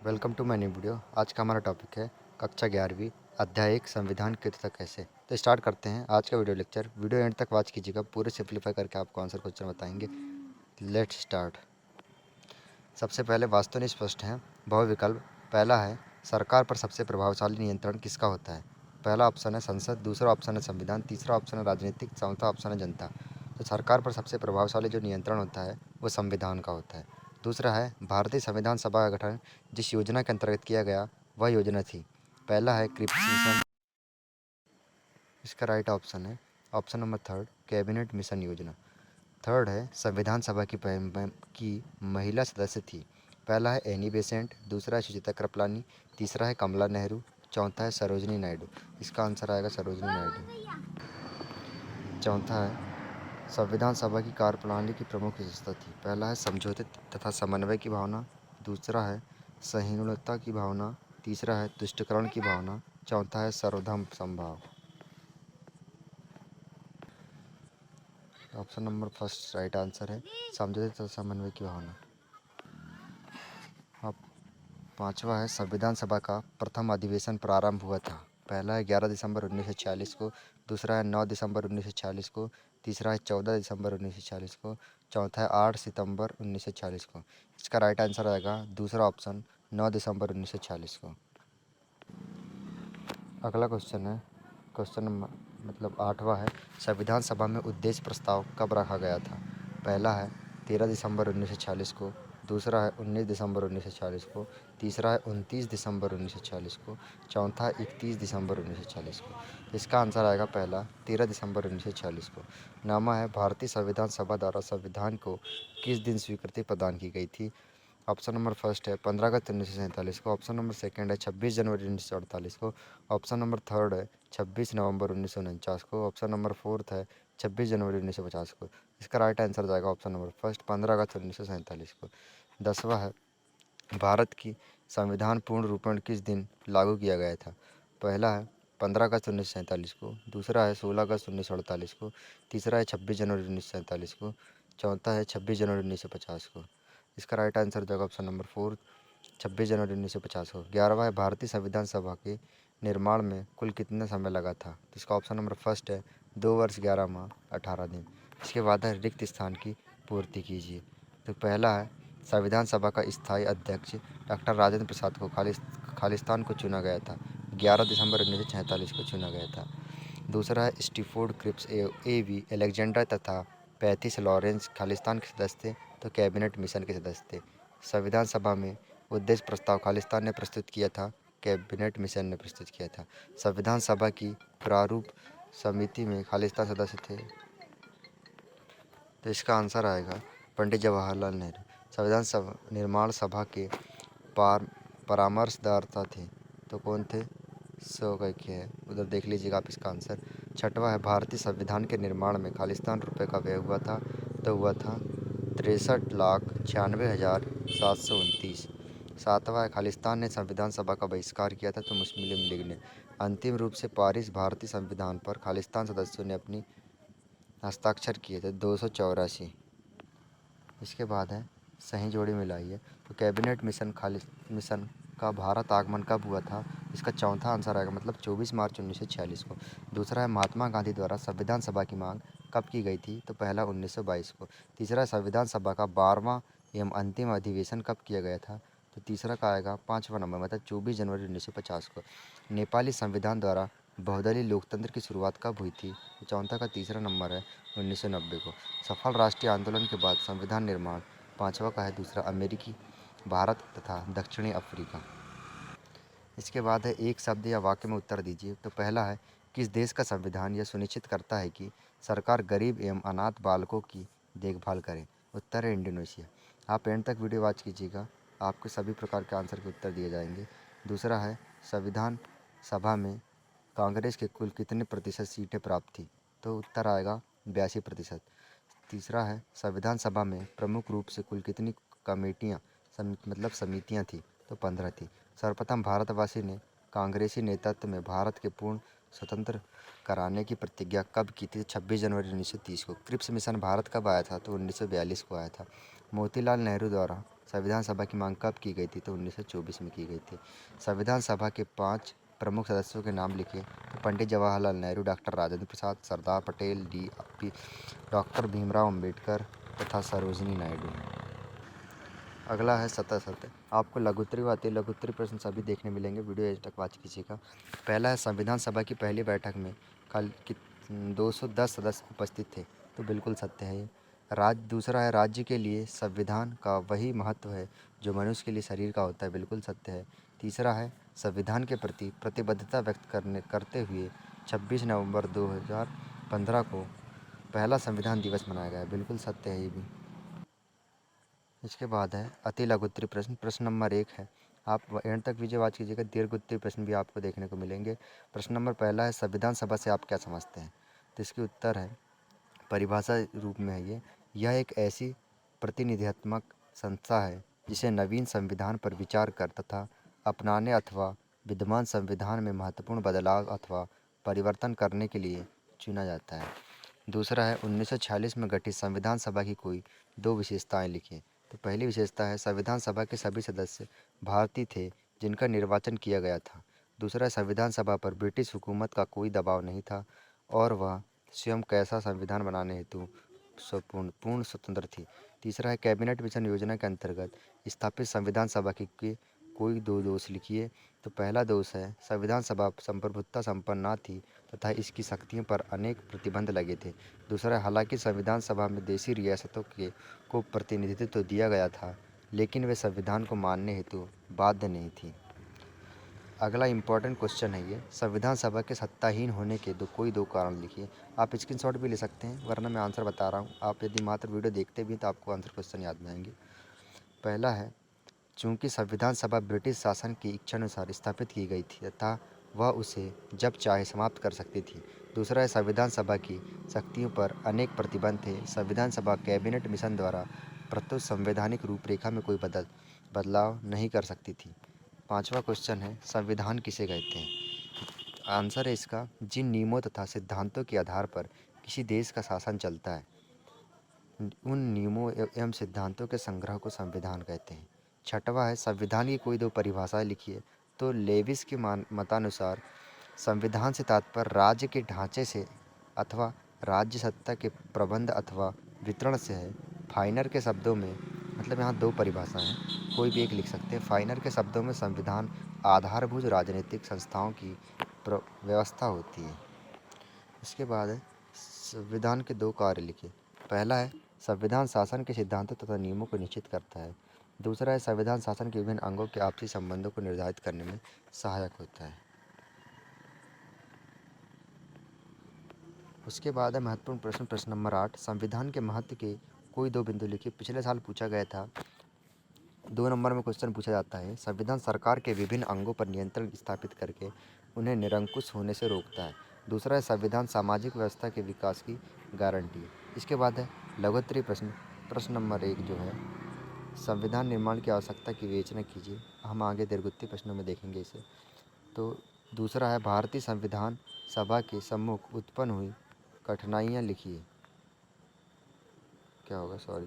Welcome to my new video. आज का हमारा टॉपिक है कक्षा 11वीं अध्याय 1 संविधान कृतज्ञता कैसे। तो स्टार्ट करते हैं आज का वीडियो लेक्चर। वीडियो एंड तक वॉच कीजिएगा, पूरे सिंप्लीफाई करके आपको आंसर क्वेश्चन बताएंगे। Let's start. सबसे पहले वास्तु स्पष्ट है बहुविकल्प। पहला है सरकार पर सबसे प्रभावशाली नियंत्रण किसका होता है। पहला ऑप्शन है संसद, दूसरा ऑप्शन है संविधान, तीसरा ऑप्शन है राजनीतिक, चौथा ऑप्शन है जनता। तो सरकार पर सबसे प्रभावशाली जो नियंत्रण होता है वो संविधान का होता है। दूसरा है भारतीय संविधान सभा का गठन जिस योजना के अंतर्गत किया गया वह योजना थी। पहला है क्रिप्स मिशन, इसका राइट ऑप्शन है option number third cabinet mission योजना। थर्ड है संविधान सभा की महिला सदस्य थी। पहला है एनी बेसेंट, दूसरा है सुचिता कृपलानी, तीसरा है कमला नेहरू, चौथा है सरोजनी नायडू। इसका आंसर आएगा सरोजनी नायडू। चौथा है संविधान सभा की कार्यप्रणाली की प्रमुख विशेषता थी। पहला है समझौते तथा समन्वय की भावना, दूसरा है सहिष्णुता की भावना, तीसरा है तुष्टिकरण की भावना, चौथा है सर्वधर्म समभाव। Option number first right answer है समझौते तथा समन्वय की भावना। अब पांचवा है संविधान सभा का प्रथम अधिवेशन प्रारंभ हुआ था। पहला है 11 दिसंबर 1946 को, दूसरा है 9 दिसंबर 1946 को, तीसरा है 14 दिसंबर 1946 को, चौथा है 8 सितंबर 1946 को। इसका राइट आंसर आएगा दूसरा ऑप्शन 9 दिसंबर 1946 को। अगला क्वेश्चन है क्वेश्चन नंबर आठवां है संविधान सभा में उद्देश्य प्रस्ताव कब रखा गया था। पहला है 13 दिसंबर 1946 को, दूसरा है 19 दिसंबर 1940 को, तीसरा है 29 दिसंबर 1940 को, चौथा है 31 दिसंबर 1940 को। इसका आंसर आएगा पहला 13 दिसंबर 1940 को। नामा है भारतीय संविधान सभा द्वारा संविधान को किस दिन स्वीकृति प्रदान की गई थी। ऑप्शन नंबर फर्स्ट है 15 अगस्त 1947 को, ऑप्शन नंबर सेकंड है 26 जनवरी 1948 को, ऑप्शन नंबर थर्ड है 26 नवंबर 1949 को, ऑप्शन नंबर फोर्थ है 26 जनवरी 1950 को। इसका राइट आंसर जाएगा ऑप्शन नंबर फर्स्ट 15 अगस्त 1947 को। 10वां है भारत की संविधान पूर्ण रूपेण किस दिन लागू किया गया था। पहला है 15 अगस्त 1947 को, दूसरा है 16 अगस्त 1948 को, तीसरा है 26 जनवरी 1947 को, चौथा है 26 जनवरी 1950 को। इसका राइट आंसर हो जाएगा ऑप्शन नंबर फोर 26 जनवरी 1950 को। 11वां है भारतीय संविधान सभा के निर्माण में कुल कितना समय लगा था। तो इसका ऑप्शन नंबर फर्स्ट है 2 वर्ष 11 माह 18 दिन। इसके बाद है रिक्त स्थान की पूर्ति कीजिए। तो पहला है संविधान सभा का स्थायी अध्यक्ष डॉक्टर राजेंद्र प्रसाद को खालिस्तान को चुना गया था। 11 दिसंबर 1947 को चुना गया था। दूसरा है स्टीफोर्ड क्रिप्स ए वी एलेक्जेंडर तथा पैथिस लॉरेंस खालिस्तान के सदस्य थे तो कैबिनेट मिशन के सदस्य थे। संविधान सभा में उद्देश्य प्रस्ताव खालिस्तान ने प्रस्तुत किया था, कैबिनेट मिशन ने प्रस्तुत किया था। संविधान सभा की प्रारूप समिति में खालिस्तान सदस्य थे तो इसका आंसर आएगा पंडित जवाहरलाल नेहरू। संविधान सभा निर्माण सभा के परामर्शदाता थे तो कौन थे, सो करके है उधर देख लीजिएगा आप इसका आंसर। छठवां है भारतीय संविधान के निर्माण में खालिस्तान रुपये का व्यय हुआ था तो हुआ था 63,96,729। सातवां है खालिस्तान ने संविधान सभा का बहिष्कार किया था तो मुस्लिम लीग ने। अंतिम रूप से पारित भारतीय संविधान पर खालिस्तान सदस्यों ने अपनी हस्ताक्षर किए थे 284। इसके बाद है सही जोड़ी मिलाइए। तो कैबिनेट मिशन का भारत आगमन कब हुआ था। इसका चौथा आंसर आएगा 24 मार्च 1946 को। दूसरा है महात्मा गांधी द्वारा संविधान सभा की मांग कब की गई थी तो पहला 1922 को। तीसरा है संविधान सभा का 12वां एवं अंतिम अधिवेशन कब किया गया था तो तीसरा का आएगा 5वां नंबर 24 जनवरी 1950 को। नेपाली संविधान द्वारा बहुदलीय लोकतंत्र की शुरुआत कब हुई थी तो चौथा का तीसरा नंबर है 1990 को। सफल राष्ट्रीय आंदोलन के बाद संविधान निर्माण। पांचवा का है दूसरा अमेरिकी भारत तथा दक्षिणी अफ्रीका। इसके बाद है एक शब्द या वाक्य में उत्तर दीजिए। तो पहला है किस देश का संविधान यह सुनिश्चित करता है कि सरकार गरीब एवं अनाथ बालकों की देखभाल करे। उत्तर है इंडोनेशिया। आप एंड तक वीडियो वॉच कीजिएगा, आपके सभी प्रकार के आंसर के उत्तर दिए जाएंगे। दूसरा है संविधान सभा में कांग्रेस के कुल कितने प्रतिशत सीटें प्राप्त थी तो उत्तर आएगा 82%। तीसरा है संविधान सभा में प्रमुख रूप से कुल कितनी कमेटियाँ समितियाँ थी तो 15 थी। सर्वप्रथम भारतवासी ने कांग्रेसी नेतृत्व में भारत के पूर्ण स्वतंत्र कराने की प्रतिज्ञा कब की थी 26 जनवरी 1930 को। क्रिप्स मिशन भारत कब आया था तो 1942 को आया था। मोतीलाल नेहरू द्वारा संविधान सभा की मांग कब की गई थी? तो 1924 में की गई थी। संविधान सभा के 5 प्रमुख सदस्यों के नाम लिखे। तो पंडित जवाहरलाल नेहरू, डॉक्टर राजेंद्र प्रसाद, सरदार पटेल, डॉक्टर भीमराव अम्बेडकर तथा सरोजिनी नायडू। अगला है सतह सत्य। आपको लघुत्तरी व अति लघुत्तरी प्रश्न सभी देखने मिलेंगे, वीडियो एज तक वॉच कीजिएगा। पहला है संविधान सभा की पहली बैठक में कल 210 सदस्य उपस्थित थे। तो बिल्कुल सत्य है ये। दूसरा है राज्य के लिए संविधान का वही महत्व है जो मनुष्य के लिए शरीर का होता है। बिल्कुल सत्य है। तीसरा है संविधान के प्रति प्रतिबद्धता व्यक्त करते हुए 26 नवंबर 2015 को पहला संविधान दिवस मनाया गया है। बिल्कुल सत्य है ये भी। इसके बाद है अति लघुत्तरी प्रश्न। प्रश्न नंबर 1 है, आप एंड तक वीडियो वॉच कीजिएगा। दीर्घोत्तरी प्रश्न भी आपको देखने को मिलेंगे। प्रश्न नंबर पहला है संविधान सभा से आप क्या समझते हैं? तो इसके उत्तर है, परिभाषा रूप में है ये, यह एक ऐसी प्रतिनिधित्मक संस्था है जिसे नवीन संविधान पर विचार कर तथा अपनाने अथवा विद्यमान संविधान में महत्वपूर्ण बदलाव अथवा परिवर्तन करने के लिए चुना जाता है। दूसरा है 1946 में गठित संविधान सभा की कोई 2 विशेषताएं लिखिए। तो पहली विशेषता है संविधान सभा के सभी सदस्य भारतीय थे जिनका निर्वाचन किया गया था। दूसरा है संविधान सभा पर ब्रिटिश हुकूमत का कोई दबाव नहीं था और वह स्वयं कैसा संविधान बनाने हेतु पूर्ण स्वतंत्र थी। तीसरा है कैबिनेट मिशन योजना के अंतर्गत स्थापित संविधान सभा के कोई 2 दोष लिखिए। तो पहला दोष है संविधान सभा संप्रभुता संपन्न न थी तथा इसकी शक्तियों पर अनेक प्रतिबंध लगे थे। दूसरा, हालांकि संविधान सभा में देशी रियासतों को प्रतिनिधित्व तो दिया गया था, लेकिन वे संविधान को मानने हेतु बाध्य नहीं थी। अगला इम्पोर्टेंट क्वेश्चन है ये, संविधान सभा के सत्ताहीन होने के कोई 2 कारण लिखिए। आप स्क्रीनशॉट भी ले सकते हैं, वरना मैं आंसर बता रहा हूँ। आप यदि मात्र वीडियो देखते भी तो आपको आंसर क्वेश्चन याद में आएंगे। पहला है, चूँकि संविधान सभा ब्रिटिश शासन की इच्छानुसार स्थापित की गई थी तथा वह उसे जब चाहे समाप्त कर सकती थी। दूसरा है, संविधान सभा की शक्तियों पर अनेक प्रतिबंध थे। संविधान सभा कैबिनेट मिशन द्वारा प्रस्तुत संवैधानिक रूपरेखा में कोई बदलाव नहीं कर सकती थी। पांचवा क्वेश्चन है, संविधान किसे कहते हैं? आंसर है इसका, जिन नियमों तथा सिद्धांतों के आधार पर किसी देश का शासन चलता है, उन नियमों एवं सिद्धांतों के संग्रह को संविधान कहते हैं। छठवां है, संविधान की कोई 2 परिभाषाएं लिखिए। तो लेविस के मतानुसार संविधान से तात्पर्य राज्य के ढांचे से अथवा राज्य सत्ता के प्रबंध अथवा वितरण से है। फाइनर के शब्दों में, मतलब यहाँ 2 परिभाषाएं हैं, कोई भी एक लिख सकते हैं। फाइनर के शब्दों में संविधान आधारभूत राजनीतिक संस्थाओं की व्यवस्था होती है। इसके बाद है संविधान के 2 कार्य लिखिए। पहला है, संविधान शासन के सिद्धांतों तथा नियमों को निश्चित करता है। दूसरा है, संविधान शासन के विभिन्न अंगों के आपसी संबंधों को निर्धारित करने में सहायक होता है। उसके बाद है महत्वपूर्ण प्रश्न, प्रश्न नंबर 8, संविधान के महत्व के कोई 2 बिंदु लिखिए। पिछले साल पूछा गया था, 2 नंबर में क्वेश्चन पूछा जाता है, संविधान सरकार के विभिन्न अंगों पर नियंत्रण स्थापित करके उन्हें निरंकुश होने से रोकता है। दूसरा है, संविधान सामाजिक व्यवस्था के विकास की गारंटी है। इसके बाद है लघुत्तरी प्रश्न, प्रश्न नंबर 1 जो है, संविधान निर्माण की आवश्यकता की विवेचना कीजिए। हम आगे दीर्घोत्तरी प्रश्नों में देखेंगे इसे। तो दूसरा है, भारतीय संविधान सभा के सम्मुख उत्पन्न हुई कठिनाइयाँ लिखिए। क्या होगा, सॉरी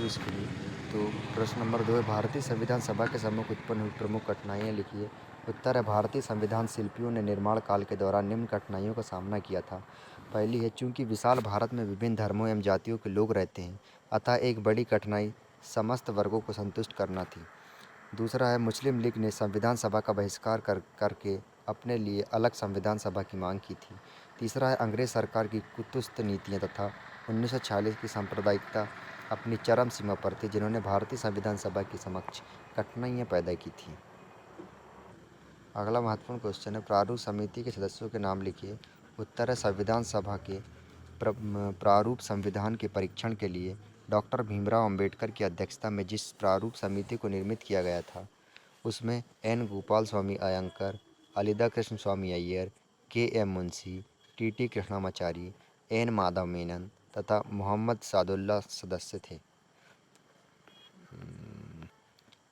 इसके लिए। तो प्रश्न नंबर 2 है, भारतीय संविधान सभा के सम्मुख उत्पन्न हुई प्रमुख कठिनाइयाँ लिखिए। उत्तर है, भारतीय संविधान शिल्पियों ने निर्माण काल के दौरान निम्न कठिनाइयों का सामना किया था। पहली है, चूँकि विशाल भारत में विभिन्न धर्मों एवं जातियों के लोग रहते हैं, अतः एक बड़ी कठिनाई समस्त वर्गों को संतुष्ट करना थी। दूसरा है, मुस्लिम लीग ने संविधान सभा का बहिष्कार करके अपने लिए अलग संविधान सभा की मांग की थी। तीसरा है, अंग्रेज सरकार की कुत्सित नीतियाँ तथा 1946 की सांप्रदायिकता अपनी चरम सीमा पर थी, जिन्होंने भारतीय संविधान सभा के समक्ष कठिनाइयाँ पैदा की थी। अगला महत्वपूर्ण क्वेश्चन है, प्रारूप समिति के सदस्यों के नाम लिखिए। उत्तर है, संविधान सभा के प्रारूप संविधान के परीक्षण के लिए डॉक्टर भीमराव अंबेडकर की अध्यक्षता में जिस प्रारूप समिति को निर्मित किया गया था, उसमें N Gopal Swami Ayyangar, Alladi Krishna Swami Ayyar, K M Munshi, T Krishnamachari, N Madhav Menon तथा मोहम्मद सादुल्ला सदस्य थे।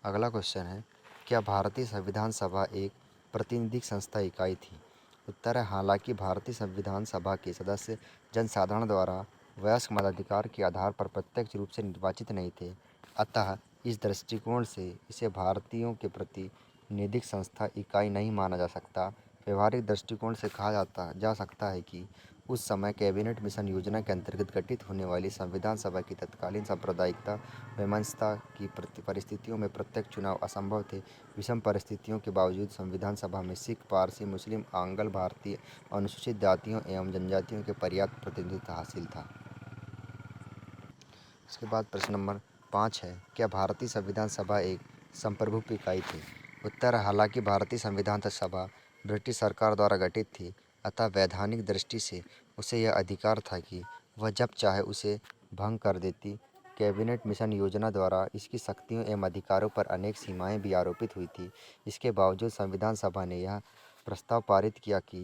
अगला क्वेश्चन है, क्या भारतीय संविधान सभा एक प्रतिनिधिक संस्था इकाई थी? उत्तर है, हालांकि भारतीय संविधान सभा के सदस्य जनसाधारण द्वारा वयस्क मताधिकार के आधार पर प्रत्यक्ष रूप से निर्वाचित नहीं थे, अतः इस दृष्टिकोण से इसे भारतीयों के प्रति निधिक संस्था इकाई नहीं माना जा सकता। व्यवहारिक दृष्टिकोण से कहा जा सकता है कि उस समय कैबिनेट मिशन योजना के अंतर्गत गठित होने वाली संविधान सभा की तत्कालीन सांप्रदायिकता वैमनस्यता की परिस्थितियों में प्रत्यक्ष चुनाव असंभव थे। विषम परिस्थितियों के बावजूद संविधान सभा में सिख, पारसी, मुस्लिम, आंग्ल भारतीय, अनुसूचित जातियों एवं जनजातियों के पर्याप्त प्रतिनिधित्व हासिल था। इसके बाद प्रश्न नंबर 5 है, क्या भारतीय संविधान सभा एक संप्रभु इकाई थी? उत्तर, हालांकि भारतीय संविधान सभा ब्रिटिश सरकार द्वारा गठित थी, अतः वैधानिक दृष्टि से उसे यह अधिकार था कि वह जब चाहे उसे भंग कर देती। कैबिनेट मिशन योजना द्वारा इसकी शक्तियों एवं अधिकारों पर अनेक सीमाएं भी आरोपित हुई थी। इसके बावजूद संविधान सभा ने यह प्रस्ताव पारित किया कि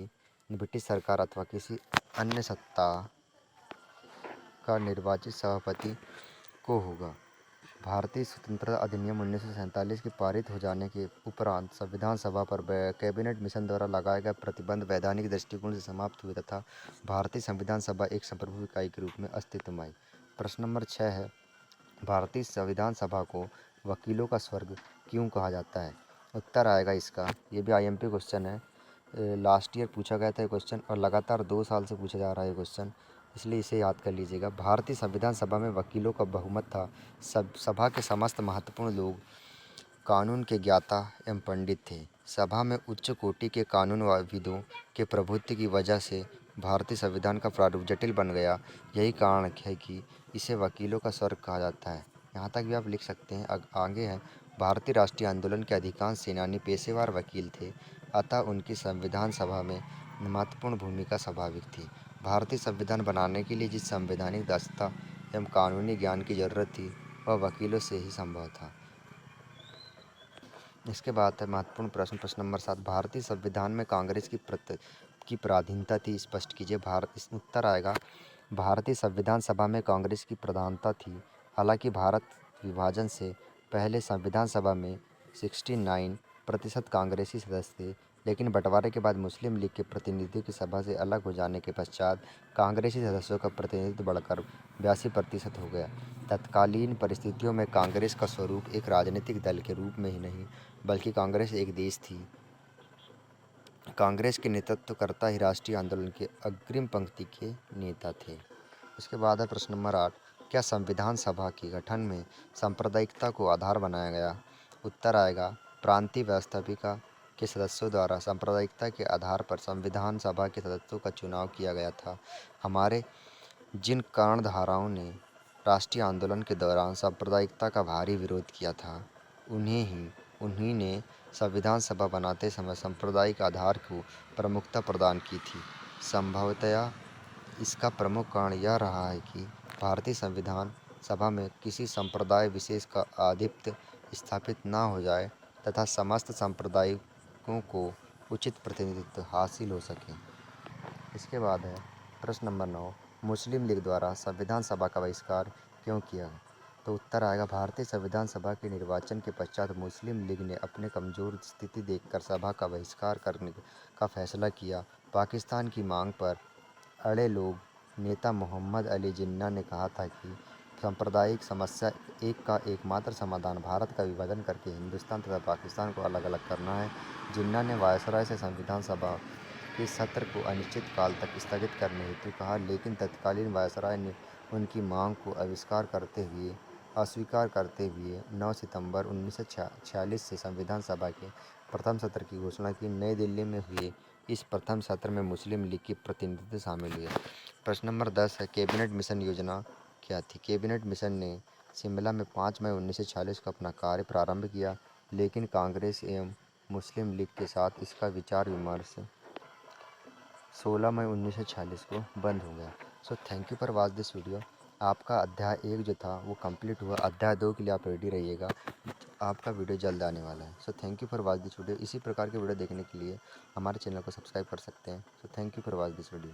ब्रिटिश सरकार अथवा किसी अन्य सत्ता का निर्वाचित सभापति को होगा। भारतीय स्वतंत्रता अधिनियम 1947 के पारित हो जाने के उपरांत संविधान सभा पर कैबिनेट मिशन द्वारा लगाए गए प्रतिबंध वैधानिक दृष्टिकोण से समाप्त हुए तथा भारतीय संविधान सभा एक संप्रभु इकाई के रूप में अस्तित्व में आई। प्रश्न नंबर 6 है, भारतीय संविधान सभा को वकीलों का स्वर्ग क्यों कहा जाता है? उत्तर आएगा इसका, ये भी IMP क्वेश्चन है। लास्ट ईयर पूछा गया था ये क्वेश्चन और लगातार 2 साल से पूछा जा रहा है ये क्वेश्चन, इसलिए इसे याद कर लीजिएगा। भारतीय संविधान सभा में वकीलों का बहुमत था। सभा के समस्त महत्वपूर्ण लोग कानून के ज्ञाता एवं पंडित थे। सभा में उच्च कोटि के कानूनविदों के प्रभुत्व की वजह से भारतीय संविधान का प्रारूप जटिल बन गया। यही कारण है कि इसे वकीलों का स्वर्ग कहा जाता है। यहाँ तक भी आप लिख सकते हैं। आगे है, भारतीय राष्ट्रीय आंदोलन के अधिकांश सेनानी पेशेवर वकील थे, अतः उनकी संविधान सभा में महत्वपूर्ण भूमिका स्वाभाविक थी। भारतीय संविधान बनाने के लिए जिस संवैधानिक दक्षता एवं कानूनी ज्ञान की जरूरत थी वह वकीलों से ही संभव था। इसके बाद है महत्वपूर्ण प्रश्न, प्रश्न नंबर 7, भारतीय संविधान में कांग्रेस की प्राधीनता थी, स्पष्ट कीजिए। उत्तर आएगा, भारतीय संविधान सभा में कांग्रेस की प्रधानता थी। हालांकि भारत विभाजन से पहले संविधान सभा में 69% कांग्रेसी सदस्य थे, लेकिन बंटवारे के बाद मुस्लिम लीग के प्रतिनिधियों की सभा से अलग हो जाने के पश्चात कांग्रेसी सदस्यों का प्रतिनिधित्व बढ़कर 82% हो गया। तत्कालीन परिस्थितियों में कांग्रेस का स्वरूप एक राजनीतिक दल के रूप में ही नहीं बल्कि कांग्रेस एक देश थी। कांग्रेस के नेतृत्वकर्ता ही राष्ट्रीय आंदोलन के अग्रिम पंक्ति के नेता थे। इसके बाद है प्रश्न नंबर 8, क्या संविधान सभा के गठन में सांप्रदायिकता को आधार बनाया गया? उत्तर आएगा, प्रांतीय व्यवस्थापिका के सदस्यों द्वारा सांप्रदायिकता के आधार पर संविधान सभा के सदस्यों का चुनाव किया गया था। हमारे जिन कर्णधारों ने राष्ट्रीय आंदोलन के दौरान सांप्रदायिकता का भारी विरोध किया था, उन्हीं ने संविधान सभा बनाते समय सांप्रदायिक आधार को प्रमुखता प्रदान की थी। संभवतया इसका प्रमुख कारण यह रहा है कि भारतीय संविधान सभा में किसी संप्रदाय विशेष का आधिपत्य स्थापित न हो जाए तथा समस्त सांप्रदायिकों को उचित प्रतिनिधित्व हासिल हो सके। इसके बाद है प्रश्न नंबर 9, मुस्लिम लीग द्वारा संविधान सभा का बहिष्कार क्यों किया? तो उत्तर आएगा, भारतीय संविधान सभा के निर्वाचन के पश्चात मुस्लिम लीग ने अपने कमजोर स्थिति देखकर सभा का बहिष्कार करने का फैसला किया। पाकिस्तान की मांग पर अड़े लोग नेता मोहम्मद अली जिन्ना ने कहा था कि सांप्रदायिक समस्या का एकमात्र समाधान भारत का विभाजन करके हिंदुस्तान तथा पाकिस्तान को अलग अलग करना है। जिन्ना ने वायसराय से संविधान सभा के सत्र को अनिश्चित काल तक स्थगित करने हेतु कहा, लेकिन तत्कालीन वायसराय ने उनकी मांग को अस्वीकार करते हुए 9 सितंबर 1946 से संविधान सभा के प्रथम सत्र की घोषणा की। नई दिल्ली में हुए इस प्रथम सत्र में मुस्लिम लीग के प्रतिनिधि शामिल हुए। प्रश्न नंबर 10 है, कैबिनेट मिशन योजना क्या थी? कैबिनेट मिशन ने शिमला में 5 मई 1946 को अपना कार्य प्रारंभ किया, लेकिन कांग्रेस एवं मुस्लिम लीग के साथ इसका विचार विमर्श 16 मई 1946 को बंद हो गया। So thank you for watch this video. आपका अध्याय 1 जो था वो कंप्लीट हुआ। अध्याय 2 के लिए आप रेडी रहिएगा, आपका वीडियो जल्द आने वाला है। So thank you for watch this video. इसी प्रकार के वीडियो देखने के लिए हमारे चैनल को सब्सक्राइब कर सकते हैं। So thank you for watch this video.